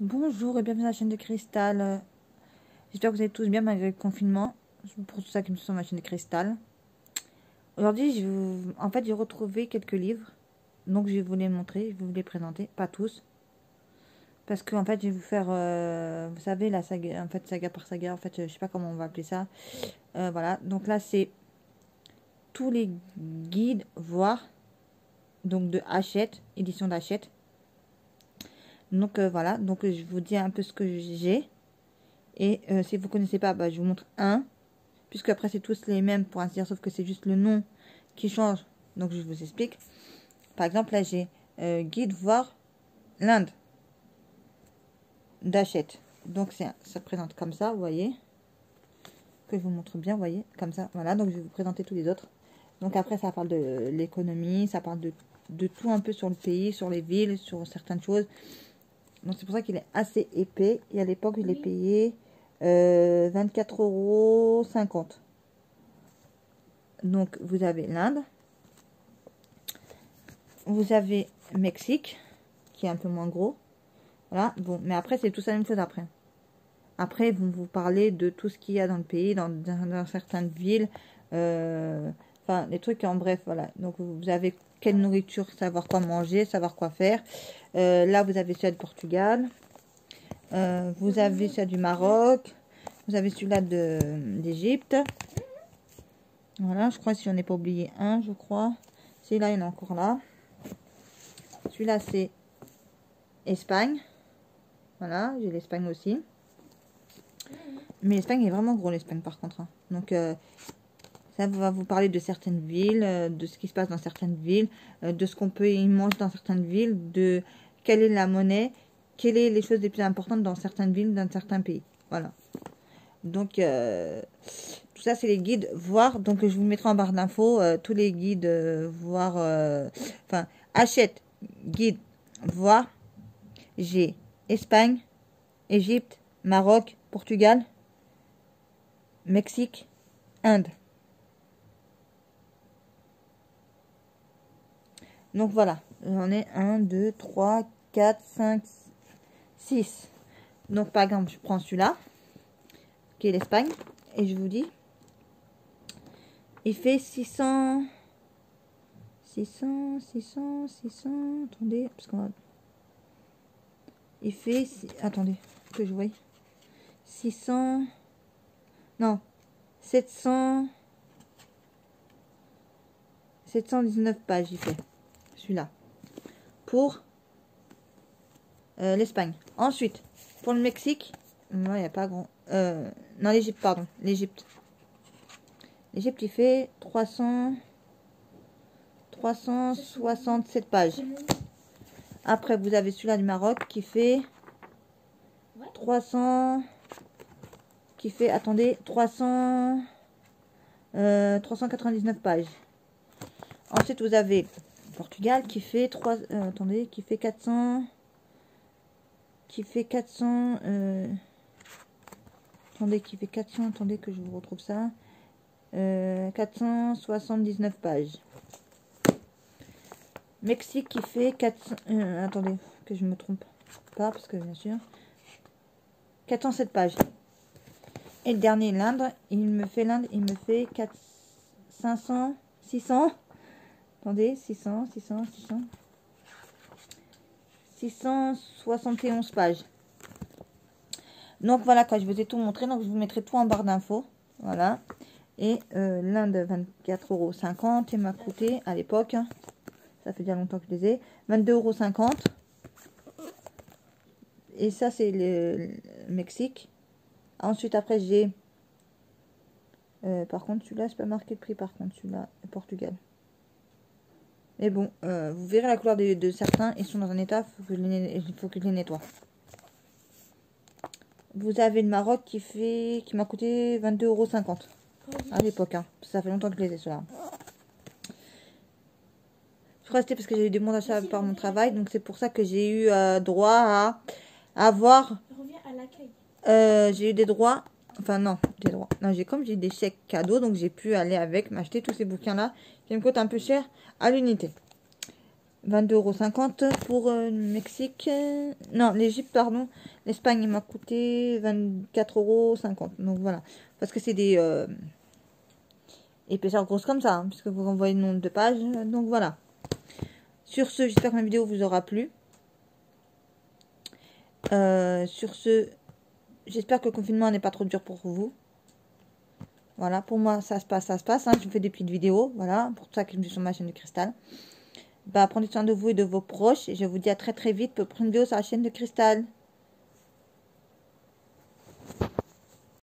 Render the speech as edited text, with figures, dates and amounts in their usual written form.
Bonjour et bienvenue à la chaîne de Cristal. J'espère que vous allez tous bien malgré le confinement. C'est pour tout ça que nous sommes à la chaîne de Cristal. Aujourd'hui, en fait, j'ai retrouvé quelques livres. Donc, je vais vous les montrer, je vais vous les présenter. Pas tous. Parce que, en fait, je vais vous faire, vous savez, la saga, en fait, saga par saga. En fait, je sais pas comment on va appeler ça. Voilà. Donc là, c'est tous les guides, voire, donc de Hachette, édition d'Hachette. Donc, voilà. Donc, je vous dis un peu ce que j'ai. Et si vous ne connaissez pas, bah, je vous montre un. Puisque après c'est tous les mêmes pour ainsi dire, sauf que c'est juste le nom qui change. Donc je vous explique. Par exemple, là j'ai guide voir l'Inde d'Hachette. Donc ça présente comme ça, vous voyez. Que je vous montre bien, vous voyez, comme ça. Voilà, donc je vais vous présenter tous les autres. Donc après ça parle de l'économie, ça parle de tout un peu sur le pays, sur les villes, sur certaines choses. Donc c'est pour ça qu'il est assez épais. Et à l'époque, je l'ai payé 24,50 €. Donc vous avez l'Inde. Vous avez Mexique, qui est un peu moins gros. Voilà, bon, mais après, c'est tout ça la même chose après. Après, ils vont vous parler de tout ce qu'il y a dans le pays, dans certaines villes. Enfin, les trucs en bref, voilà. Donc, vous avez quelle nourriture, savoir quoi manger, savoir quoi faire. Là, vous avez celui-là de Portugal. Vous avez celui-là du Maroc. Vous avez celui-là d'Égypte. Voilà, je crois, si j'en ai pas oublié un, je crois. Celui-là, il y en a encore là. Celui-là, c'est Espagne. Voilà, j'ai l'Espagne aussi. Mais l'Espagne est vraiment gros, l'Espagne, par contre. Hein. Donc, ça va vous parler de certaines villes, de ce qui se passe dans certaines villes, de ce qu'on peut y manger dans certaines villes, de quelle est la monnaie, quelles sont les choses les plus importantes dans certaines villes, dans certains pays. Voilà. Donc, tout ça, c'est les guides, voir. Donc, je vous mettrai en barre d'infos tous les guides, voir. Enfin, Hachette, guide, voir. J'ai Espagne, Égypte, Maroc, Portugal, Mexique, Inde. Donc voilà, j'en ai 1, 2, 3, 4, 5, 6. Donc par exemple, je prends celui-là, qui est l'Espagne, et je vous dis, il fait 600, attendez, parce qu'on va... Il fait, attendez, que je vois, 600, non, 719 pages, il fait, celui-là, pour l'Espagne. Ensuite, pour le Mexique, non, il n'y a pas grand... non, l'Égypte, pardon, l'Égypte. L'Égypte, il fait 367 pages. Après, vous avez celui-là du Maroc qui fait 399 pages. Ensuite, vous avez Portugal qui fait 400 attendez que je vous retrouve ça. 479 pages. Mexique qui fait 400 attendez que je me trompe pas parce que bien sûr 407 pages. Et le dernier, l'Inde, il me fait 600 attendez, 671 pages. Donc voilà, quand je vous ai tout montré, donc je vous mettrai tout en barre d'infos. Voilà. Et l'Inde, 24,50 €, il m'a coûté à l'époque, ça fait déjà longtemps que je les ai, 22,50 €. Et ça, c'est le Mexique. Ensuite, après, j'ai... par contre, celui-là, c'est pas marqué le prix, par contre, celui-là, Portugal. Mais bon, vous verrez la couleur de certains, ils sont dans un état, il faut que je les nettoie. Vous avez le Maroc qui m'a coûté 22,50 € à l'époque. Hein. Ça fait longtemps que je les ai, ceux-là. Je suis restée parce que j'ai eu des bons d'achat par mon travail. Donc, c'est pour ça que j'ai eu droit à avoir... j'ai eu des droits... Enfin, non, des droits. Non, comme j'ai des chèques cadeaux, donc j'ai pu aller avec, m'acheter tous ces bouquins-là qui me coûtent un peu cher à l'unité. 22,50 € pour le Mexique. Non, l'Égypte, pardon. L'Espagne, il m'a coûté 24,50 €. Donc voilà. Parce que c'est des épaisseurs grosses comme ça, hein, puisque vous renvoyez le nombre de pages. Donc voilà. Sur ce, j'espère que ma vidéo vous aura plu. Sur ce, j'espère que le confinement n'est pas trop dur pour vous. Voilà, pour moi, ça se passe, hein. Je vous fais des petites vidéos, voilà, pour ça que je me suis sur ma chaîne de Cristal. Bah, prenez soin de vous et de vos proches. Et je vous dis à très très vite pour une vidéo sur la chaîne de Cristal.